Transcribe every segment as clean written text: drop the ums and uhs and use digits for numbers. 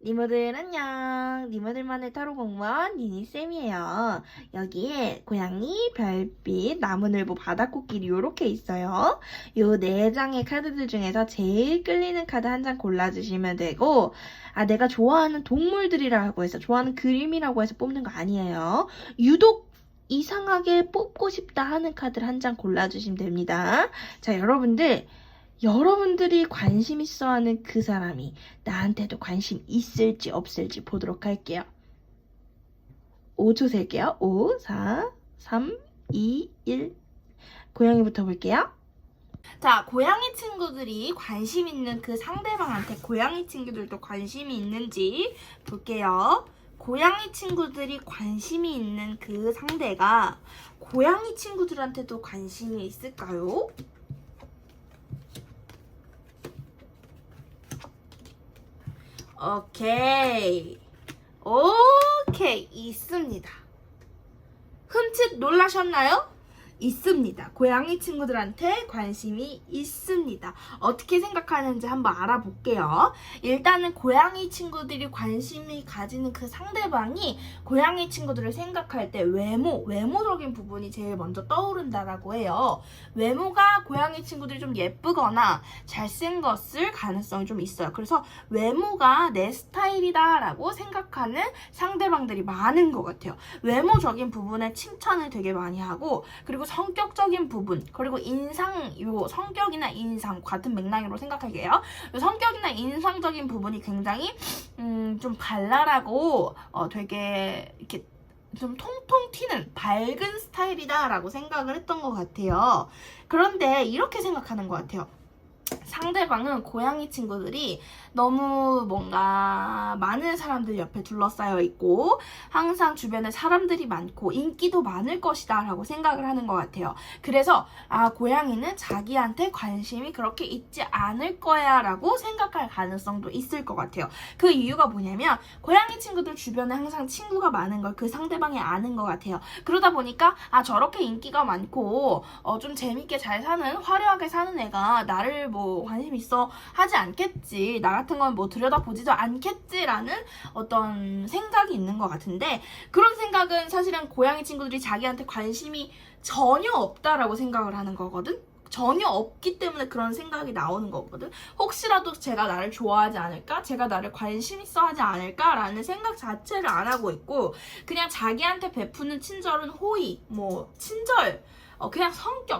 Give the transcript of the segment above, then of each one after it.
니모들 안녕. 니모들만의 타로 공무원 니니쌤이에요. 여기에 고양이, 별빛, 나무늘보, 바다코끼리 요렇게 있어요. 요 4장의 카드들 중에서 제일 끌리는 카드 한 장 골라주시면 되고, 내가 좋아하는 동물들이라고 해서, 좋아하는 그림이라고 해서 뽑는 거 아니에요. 유독 이상하게 뽑고 싶다 하는 카드를 한 장 골라주시면 됩니다. 자, 여러분들이 관심 있어 하는 그 사람이 나한테도 관심 있을지 없을지 보도록 할게요. 5초 셀게요. 5, 4, 3, 2, 1. 고양이부터 볼게요. 자, 고양이 친구들이 관심 있는 그 상대방한테 고양이 친구들도 관심이 있는지 볼게요. 고양이 친구들이 관심이 있는 그 상대가 고양이 친구들한테도 관심이 있을까요? 오케이, 있습니다. 흠칫 놀라셨나요? 있습니다. 고양이 친구들한테 관심이 있습니다. 어떻게 생각하는지 한번 알아볼게요. 일단은 고양이 친구들이 관심이 가지는 그 상대방이 고양이 친구들을 생각할 때 외모적인 부분이 제일 먼저 떠오른다라고 해요. 외모가 고양이 친구들이 좀 예쁘거나 잘생겼을 가능성이 좀 있어요. 그래서 외모가 내 스타일이다라고 생각하는 상대방들이 많은 것 같아요. 외모적인 부분에 칭찬을 되게 많이 하고, 그리고 성격적인 부분, 그리고 성격이나 인상 같은 맥락으로 생각할게요. 성격이나 인상적인 부분이 굉장히 좀 발랄하고 되게 이렇게 좀 통통 튀는 밝은 스타일이다라고 생각을 했던 것 같아요. 그런데 이렇게 생각하는 것 같아요. 상대방은 고양이 친구들이 너무 뭔가 많은 사람들 옆에 둘러싸여 있고 항상 주변에 사람들이 많고 인기도 많을 것이다 라고 생각을 하는 것 같아요. 그래서 고양이는 자기한테 관심이 그렇게 있지 않을 거야 라고 생각할 가능성도 있을 것 같아요. 그 이유가 뭐냐면 고양이 친구들 주변에 항상 친구가 많은 걸 그 상대방이 아는 것 같아요. 그러다 보니까 저렇게 인기가 많고 좀 재밌게 잘 사는, 화려하게 사는 애가 나를 관심 있어 하지 않겠지, 나 같은 건 들여다보지도 않겠지라는 어떤 생각이 있는 것 같은데, 그런 생각은 사실은 고양이 친구들이 자기한테 관심이 전혀 없다라고 생각을 하는 거거든. 전혀 없기 때문에 그런 생각이 나오는 거거든. 혹시라도 제가 나를 좋아하지 않을까? 제가 나를 관심 있어 하지 않을까? 라는 생각 자체를 안 하고 있고, 그냥 자기한테 베푸는 친절은 호의, 친절, 그냥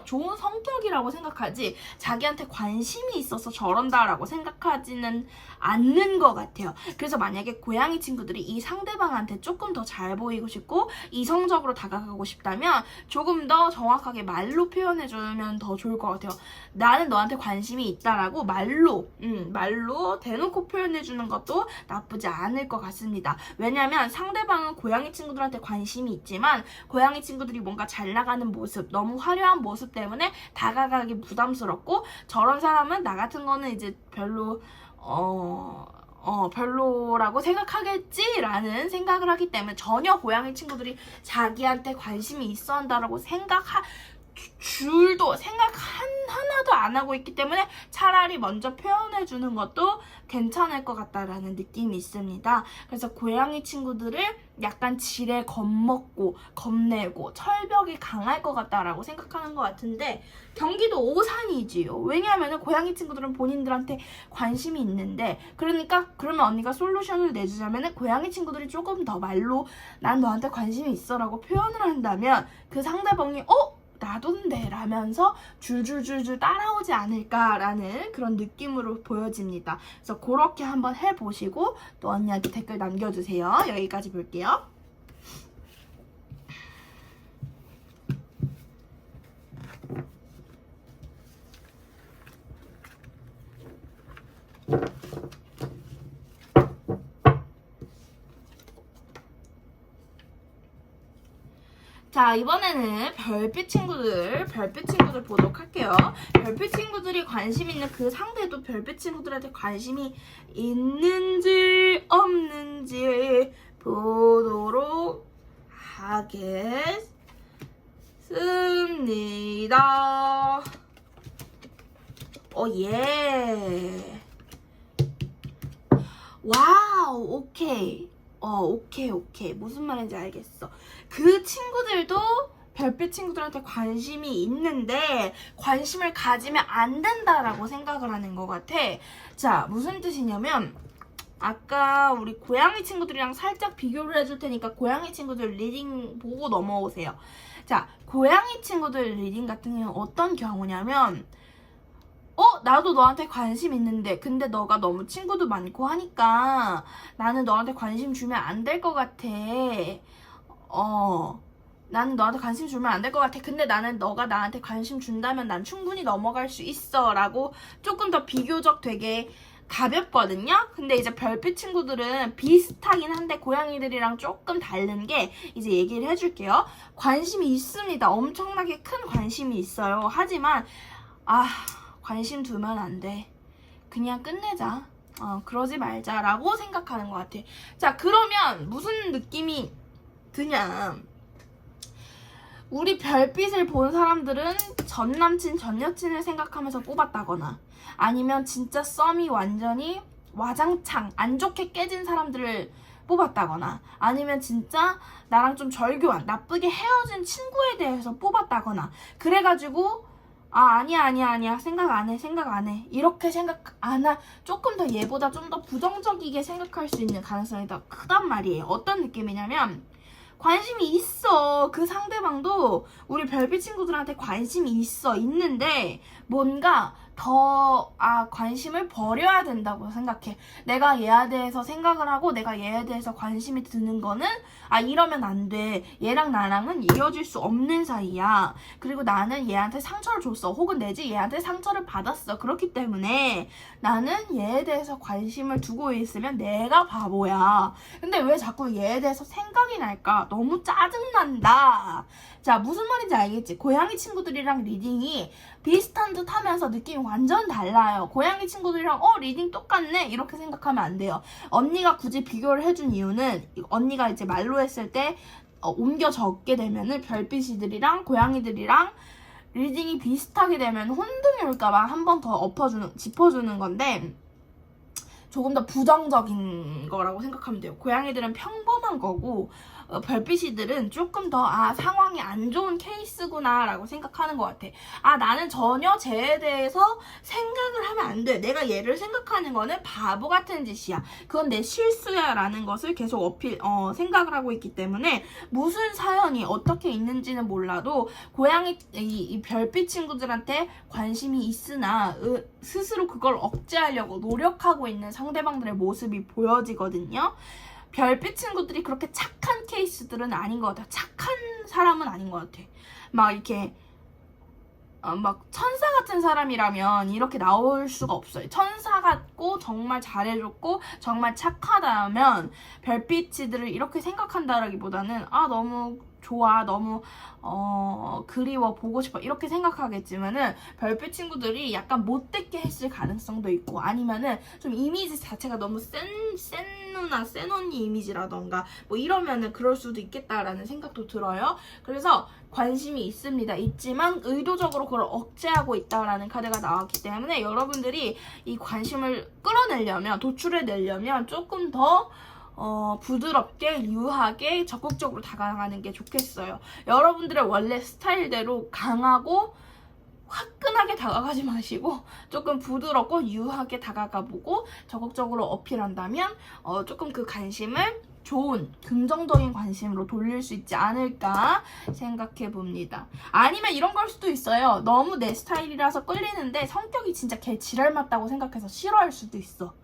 좋은 성격이라고 생각하지 자기한테 관심이 있어서 저런다라고 생각하지는 않는 것 같아요. 그래서 만약에 고양이 친구들이 이 상대방한테 조금 더 잘 보이고 싶고 이성적으로 다가가고 싶다면 조금 더 정확하게 말로 표현해주면 더 좋을 것 같아요. 나는 너한테 관심이 있다라고 말로 대놓고 표현해주는 것도 나쁘지 않을 것 같습니다. 왜냐면 상대방은 고양이 친구들한테 관심이 있지만 고양이 친구들이 뭔가 잘 나가는 모습, 너무 화려한 모습 때문에 다가가기 부담스럽고, 저런 사람은 나 같은 거는 이제 별로라고 생각하겠지라는 생각을 하기 때문에 전혀 고양이 친구들이 자기한테 관심이 있어 한다라고 생각 하나도 안 하고 있기 때문에 차라리 먼저 표현해주는 것도 괜찮을 것 같다라는 느낌이 있습니다. 그래서 고양이 친구들을 약간 지레 겁먹고 겁내고 철벽이 강할 것 같다라고 생각하는 것 같은데, 경기도 오산이지요. 왜냐하면 고양이 친구들은 본인들한테 관심이 있는데, 그러면 언니가 솔루션을 내주자면 고양이 친구들이 조금 더 말로 난 너한테 관심이 있어 라고 표현을 한다면 그 상대방이 나도인데 라면서 줄줄줄줄 따라오지 않을까라는 그런 느낌으로 보여집니다. 그래서 그렇게 한번 해보시고 또 언니한테 댓글 남겨주세요. 여기까지 볼게요. 자, 이번에는 별빛 친구들 보도록 할게요. 별빛 친구들이 관심 있는 그 상대도 별빛 친구들한테 관심이 있는지 없는지 보도록 하겠습니다. 예. 와우. 오케이. 오케이. 무슨 말인지 알겠어. 그 친구들도 별빛 친구들한테 관심이 있는데 관심을 가지면 안 된다라고 생각을 하는 것 같아. 자, 무슨 뜻이냐면 아까 우리 고양이 친구들이랑 살짝 비교를 해줄 테니까 고양이 친구들 리딩 보고 넘어오세요. 자, 고양이 친구들 리딩 같은 경우는 어떤 경우냐면 나도 너한테 관심 있는데 근데 너가 너무 친구도 많고 하니까 나는 너한테 관심 주면 안 될 것 같아. 나는 너한테 관심 주면 안 될 것 같아. 근데 나는 너가 나한테 관심 준다면 난 충분히 넘어갈 수 있어 라고 조금 더 비교적 되게 가볍거든요. 근데 이제 별빛 친구들은 비슷하긴 한데 고양이들이랑 조금 다른 게 이제 얘기를 해줄게요. 관심이 있습니다. 엄청나게 큰 관심이 있어요. 하지만 관심 두면 안 돼. 그냥 끝내자. 그러지 말자라고 생각하는 것 같아. 자, 그러면 무슨 느낌이 드냐. 우리 별빛을 본 사람들은 전 남친, 전 여친을 생각하면서 뽑았다거나 아니면 진짜 썸이 완전히 와장창 안 좋게 깨진 사람들을 뽑았다거나 아니면 진짜 나랑 좀 절교한 나쁘게 헤어진 친구에 대해서 뽑았다거나 그래가지고 아니야 생각 안 해 이렇게 생각 안 하 조금 더 얘보다 좀 더 부정적이게 생각할 수 있는 가능성이 더 크단 말이에요. 어떤 느낌이냐면 관심이 있어. 그 상대방도 우리 별빛 친구들한테 관심이 있는데 뭔가 더 관심을 버려야 된다고 생각해. 내가 얘에 대해서 생각을 하고 내가 얘에 대해서 관심이 드는 거는 이러면 안 돼. 얘랑 나랑은 이어질 수 없는 사이야. 그리고 나는 얘한테 상처를 줬어. 혹은 내지 얘한테 상처를 받았어. 그렇기 때문에 나는 얘에 대해서 관심을 두고 있으면 내가 바보야. 근데 왜 자꾸 얘에 대해서 생각이 날까? 너무 짜증난다. 자, 무슨 말인지 알겠지? 고양이 친구들이랑 리딩이 비슷한 듯 하면서 느낌이 완전 달라요. 고양이 친구들이랑 리딩 똑같네? 이렇게 생각하면 안 돼요. 언니가 굳이 비교를 해준 이유는 언니가 이제 말로 했을 때 옮겨 적게 되면은 별빛이들이랑 고양이들이랑 리딩이 비슷하게 되면 혼동이 올까봐 한 번 더 짚어주는 건데 조금 더 부정적인 거라고 생각하면 돼요. 고양이들은 평범한 거고 별빛이들은 조금 더 상황이 안 좋은 케이스구나 라고 생각하는 것 같아. 나는 전혀 쟤에 대해서 생각을 하면 안 돼. 내가 얘를 생각하는 거는 바보 같은 짓이야. 그건 내 실수야 라는 것을 계속 생각을 하고 있기 때문에 무슨 사연이 어떻게 있는지는 몰라도 고양이 이 별빛 친구들한테 관심이 있으나 스스로 그걸 억제하려고 노력하고 있는 상대방들의 모습이 보여지거든요. 별빛 친구들이 그렇게 착한 케이스들은 아닌 것 같아. 착한 사람은 아닌 것 같아. 막 이렇게 막 천사 같은 사람이라면 이렇게 나올 수가 없어요. 천사 같고 정말 잘해줬고 정말 착하다면 별빛이들을 이렇게 생각한다라기보다는 너무 좋아, 너무 그리워, 보고 싶어 이렇게 생각하겠지만은 별빛 친구들이 약간 못되게 했을 가능성도 있고 아니면은 좀 이미지 자체가 너무 센 누나, 센 언니 이미지라던가 뭐 이러면은 그럴 수도 있겠다라는 생각도 들어요. 그래서 관심이 있지만 의도적으로 그걸 억제하고 있다라는 카드가 나왔기 때문에 여러분들이 이 관심을 끌어내려면, 도출해내려면 조금 더 부드럽게, 유하게, 적극적으로 다가가는 게 좋겠어요. 여러분들의 원래 스타일대로 강하고 화끈하게 다가가지 마시고 조금 부드럽고 유하게 다가가보고 적극적으로 어필한다면 조금 그 관심을 좋은 긍정적인 관심으로 돌릴 수 있지 않을까 생각해 봅니다. 아니면 이런 걸 수도 있어요. 너무 내 스타일이라서 끌리는데 성격이 진짜 개 지랄 맞다고 생각해서 싫어할 수도 있어.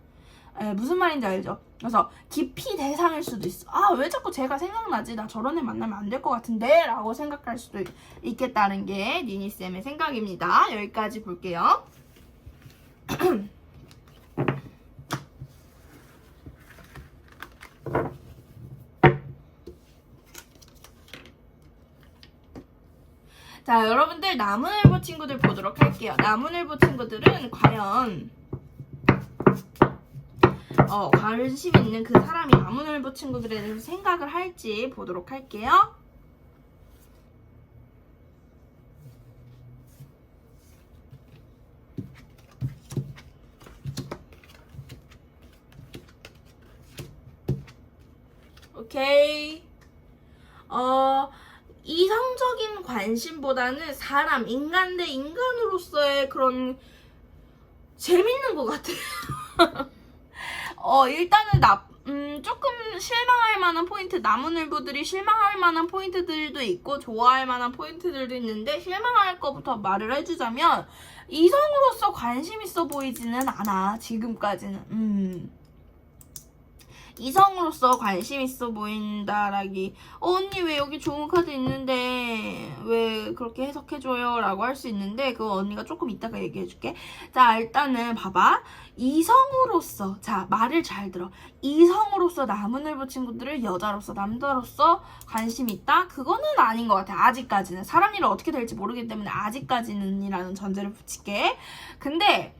무슨 말인지 알죠? 그래서 기피 대상일 수도 있어. 왜 자꾸 제가 생각나지? 나 저런 애 만나면 안 될 것 같은데? 라고 생각할 수도 있겠다는 게 니니쌤의 생각입니다. 여기까지 볼게요. 자, 여러분들 나무늘보 친구들 보도록 할게요. 나무늘보 친구들은 과연 관심 있는 그 사람이 나무늘보 친구들에 대해서 생각을 할지 보도록 할게요. 오케이. 이성적인 관심보다는 사람, 인간 대 인간으로서의 그런 재밌는 것 같아요. 일단은 조금 실망할 만한 포인트, 나무늘보들이 실망할 만한 포인트들도 있고 좋아할 만한 포인트들도 있는데, 실망할 거부터 말을 해주자면 이성으로서 관심 있어 보이지는 않아, 지금까지는. 이성으로서 관심 있어 보인다라기, 언니 왜 여기 좋은 카드 있는데 왜 그렇게 해석해줘요? 라고 할 수 있는데, 그거 언니가 조금 이따가 얘기해줄게. 자, 일단은 봐봐. 이성으로서, 자, 말을 잘 들어. 이성으로서 나무늘보 친구들을 여자로서, 남자로서 관심 있다? 그거는 아닌 것 같아, 아직까지는. 사람 일은 어떻게 될지 모르기 때문에 아직까지는 이라는 전제를 붙일게. 근데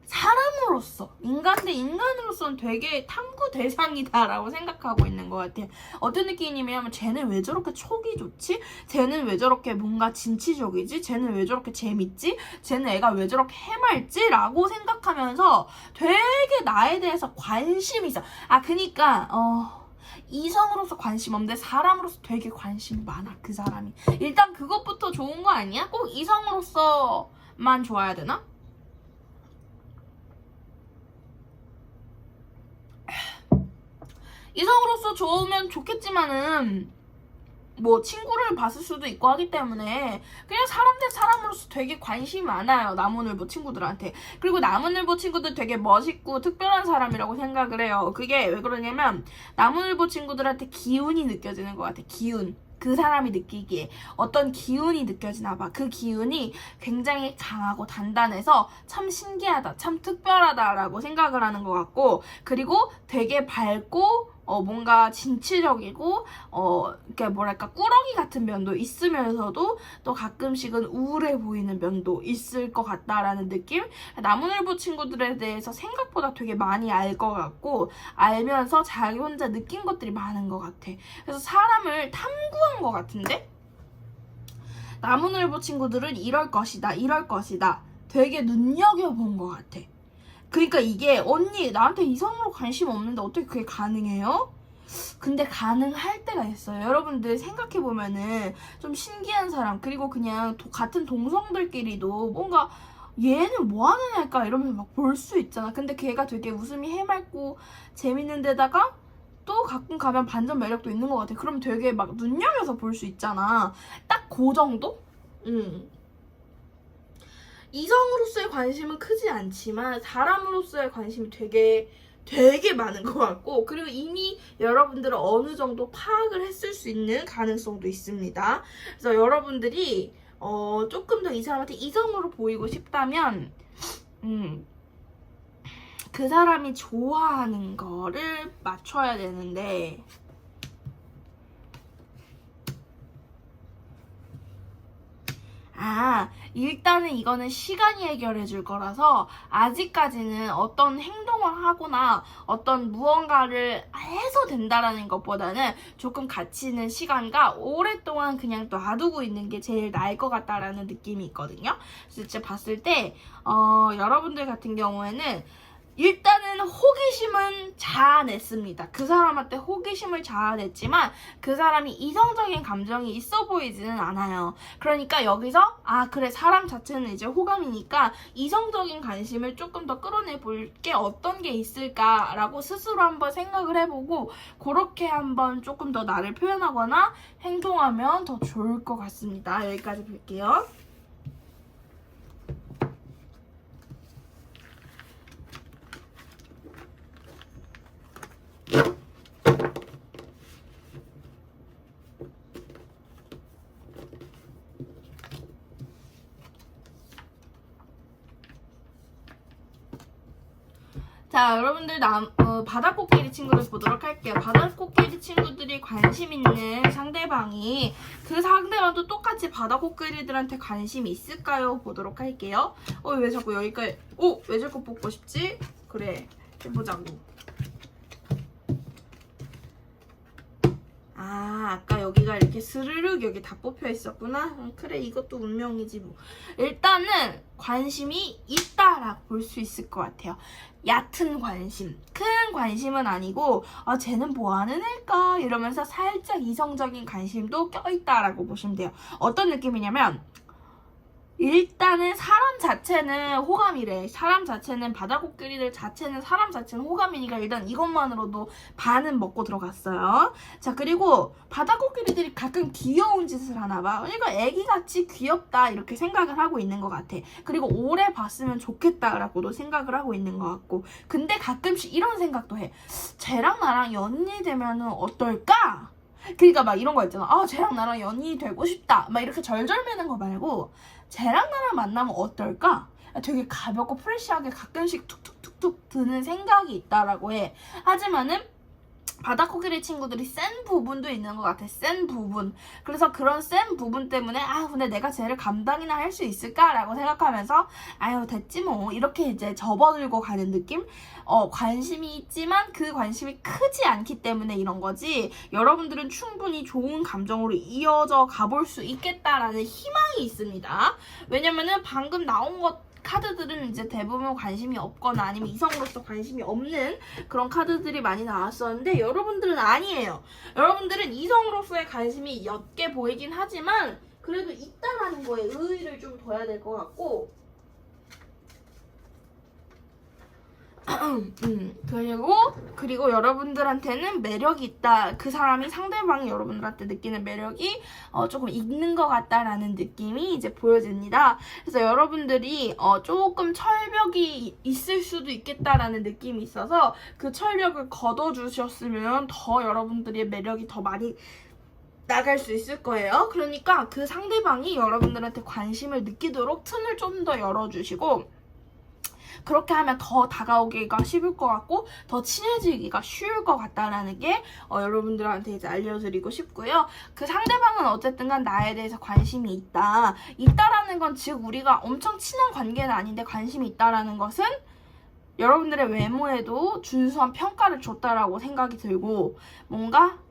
사람으로서, 인간 대 인간으로서는 되게 탐구 대상이다라고 생각하고 있는 것 같아요. 어떤 느낌이냐면, 쟤는 왜 저렇게 촉이 좋지? 쟤는 왜 저렇게 뭔가 진취적이지? 쟤는 왜 저렇게 재밌지? 쟤는 애가 왜 저렇게 해맑지? 라고 생각하면서 되게 나에 대해서 관심이 있어. 그니까 이성으로서 관심 없는데 사람으로서 되게 관심이 많아, 그 사람이. 일단 그것부터 좋은 거 아니야? 꼭 이성으로서만 좋아야 되나? 이성으로서 좋으면 좋겠지만은 뭐 친구를 봤을 수도 있고 하기 때문에 그냥 사람 대 사람으로서 되게 관심이 많아요, 나무늘보 친구들한테. 그리고 나무늘보 친구들 되게 멋있고 특별한 사람이라고 생각을 해요. 그게 왜 그러냐면 나무늘보 친구들한테 기운이 느껴지는 것 같아. 기운. 그 사람이 느끼기에 어떤 기운이 느껴지나 봐. 그 기운이 굉장히 강하고 단단해서 참 신기하다, 참 특별하다라고 생각을 하는 것 같고, 그리고 되게 밝고 뭔가 진취적이고 이렇게 뭐랄까 꾸러기 같은 면도 있으면서도 또 가끔씩은 우울해 보이는 면도 있을 것 같다라는 느낌? 나무늘보 친구들에 대해서 생각보다 되게 많이 알 것 같고, 알면서 자기 혼자 느낀 것들이 많은 것 같아. 그래서 사람을 탐구한 것 같은데? 나무늘보 친구들은 이럴 것이다, 이럴 것이다 되게 눈여겨본 것 같아. 그러니까 이게, 언니 나한테 이성으로 관심 없는데 어떻게 그게 가능해요? 근데 가능할 때가 있어요. 여러분들 생각해보면은 좀 신기한 사람, 그리고 그냥 같은 동성들끼리도 뭔가 얘는 뭐하는 애일까 이러면서 막 볼 수 있잖아. 근데 걔가 되게 웃음이 해맑고 재밌는 데다가 또 가끔 가면 반전 매력도 있는 것 같아. 그럼 되게 막 눈여겨서 볼 수 있잖아. 딱 그 정도? 이성으로서의 관심은 크지 않지만 사람으로서의 관심이 되게 많은 것 같고, 그리고 이미 여러분들은 어느 정도 파악을 했을 수 있는 가능성도 있습니다. 그래서 여러분들이 조금 더 이 사람한테 이성으로 보이고 싶다면 그 사람이 좋아하는 거를 맞춰야 되는데, 일단은 이거는 시간이 해결해 줄 거라서 아직까지는 어떤 행동을 하거나 어떤 무언가를 해서 된다라는 것보다는 조금 가치 있는 시간과 오랫동안 그냥 놔두고 있는 게 제일 나을 것 같다라는 느낌이 있거든요. 그래서 진짜 봤을 때 여러분들 같은 경우에는 일단은 호기심은 자아냈습니다. 그 사람한테 호기심을 자아냈지만 그 사람이 이성적인 감정이 있어 보이지는 않아요. 그러니까 여기서 그래, 사람 자체는 이제 호감이니까 이성적인 관심을 조금 더 끌어내 볼 게 어떤 게 있을까라고 스스로 한번 생각을 해보고, 그렇게 한번 조금 더 나를 표현하거나 행동하면 더 좋을 것 같습니다. 여기까지 볼게요. 자, 여러분들 바다코끼리 친구들 보도록 할게요. 바다코끼리 친구들이 관심 있는 상대방이, 그 상대방도 똑같이 바다코끼리들한테 관심이 있을까요? 보도록 할게요. 왜 자꾸 여기까지, 왜 자꾸 뽑고 싶지? 그래, 해보자고. 아까 여기가 이렇게 스르륵 여기 다 뽑혀 있었구나. 그래, 이것도 운명이지 뭐. 일단은 관심이 있다라고 볼 수 있을 것 같아요. 얕은 관심, 큰 관심은 아니고 아 쟤는 뭐 하는 애일까 이러면서 살짝 이성적인 관심도 껴있다라고 보시면 돼요. 어떤 느낌이냐면 일단은 사람 자체는 호감이래. 사람 자체는 바다코끼리들 자체는 사람 자체는 호감이니까 일단 이것만으로도 반은 먹고 들어갔어요. 자, 그리고 바다코끼리들이 가끔 귀여운 짓을 하나 봐. 그러니까 애기같이 귀엽다 이렇게 생각을 하고 있는 것 같아. 그리고 오래 봤으면 좋겠다라고도 생각을 하고 있는 것 같고, 근데 가끔씩 이런 생각도 해. 쟤랑 나랑 연인이 되면은 어떨까? 그러니까 막 이런 거 있잖아. 아, 쟤랑 나랑 연인이 되고 싶다 막 이렇게 절절매는 거 말고 쟤랑 나랑 만나면 어떨까? 되게 가볍고 프레시하게 가끔씩 툭툭툭툭 드는 생각이 있다라고 해. 하지만은 바다코끼리 친구들이 센 부분도 있는 것 같아. 센 부분. 그래서 그런 센 부분 때문에 아 근데 내가 쟤를 감당이나 할 수 있을까라고 생각하면서 아유 됐지 뭐 이렇게 이제 접어들고 가는 느낌? 관심이 있지만 그 관심이 크지 않기 때문에 이런 거지, 여러분들은 충분히 좋은 감정으로 이어져 가볼 수 있겠다라는 희망이 있습니다. 왜냐면은 방금 나온 것 카드들은 이제 대부분 관심이 없거나 아니면 이성으로서 관심이 없는 그런 카드들이 많이 나왔었는데 여러분들은 아니에요. 여러분들은 이성으로서의 관심이 옅게 보이긴 하지만 그래도 있다라는 거에 의의를 좀 둬야 될 것 같고 그리고 여러분들한테는 매력이 있다. 그 사람이 상대방이 여러분들한테 느끼는 매력이 조금 있는 것 같다라는 느낌이 이제 보여집니다. 그래서 여러분들이 조금 철벽이 있을 수도 있겠다라는 느낌이 있어서 그 철벽을 걷어주셨으면 더 여러분들의 매력이 더 많이 나갈 수 있을 거예요. 그러니까 그 상대방이 여러분들한테 관심을 느끼도록 틈을 좀 더 열어주시고, 그렇게 하면 더 다가오기가 쉬울 것 같고 더 친해지기가 쉬울 것 같다라는 게 여러분들한테 이제 알려드리고 싶고요. 그 상대방은 어쨌든 간 나에 대해서 관심이 있다라는 건 즉 우리가 엄청 친한 관계는 아닌데 관심이 있다라는 것은 여러분들의 외모에도 준수한 평가를 줬다라고 생각이 들고 뭔가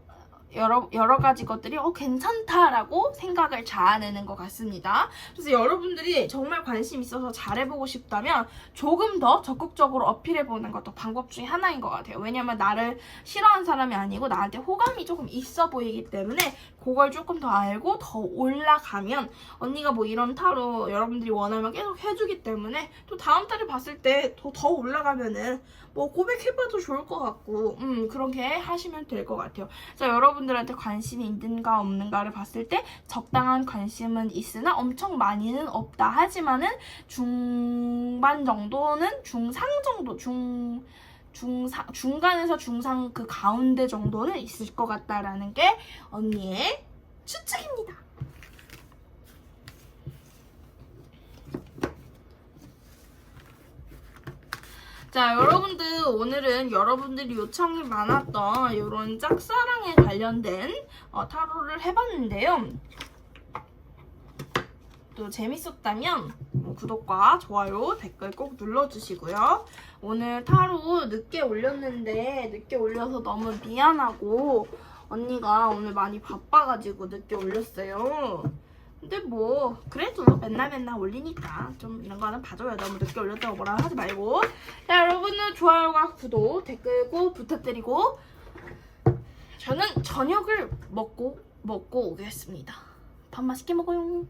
여러 가지 것들이 괜찮다라고 생각을 자아내는 것 같습니다. 그래서 여러분들이 정말 관심 있어서 잘해보고 싶다면 조금 더 적극적으로 어필해보는 것도 방법 중에 하나인 것 같아요. 왜냐면 나를 싫어하는 사람이 아니고 나한테 호감이 조금 있어 보이기 때문에 그걸 조금 더 알고 더 올라가면 언니가 뭐 이런 타로 여러분들이 원하면 계속 해주기 때문에 또 다음 달에 봤을 때 더 올라가면은 뭐 고백해봐도 좋을 것 같고 그렇게 하시면 될 것 같아요. 그래서 여러분들한테 관심이 있는가 없는가를 봤을 때 적당한 관심은 있으나 엄청 많이는 없다. 하지만은 중반 정도는 중상 정도 중간에서 중상 그 가운데 정도는 있을 것 같다라는 게 언니의 추측입니다. 자, 여러분들 오늘은 여러분들이 요청이 많았던 이런 짝사랑에 관련된 타로를 해봤는데요. 또 재밌었다면 구독과 좋아요, 댓글 꼭 눌러주시고요. 오늘 타로 늦게 올렸는데 늦게 올려서 너무 미안하고 언니가 오늘 많이 바빠가지고 늦게 올렸어요. 근데 뭐 그래도 맨날 올리니까 좀 이런 거는 봐줘요. 너무 늦게 올렸다고 뭐라 하지 말고. 자, 여러분은 좋아요와 구독, 댓글 꼭 부탁드리고 저는 저녁을 먹고 오겠습니다. 밥 맛있게 먹어요.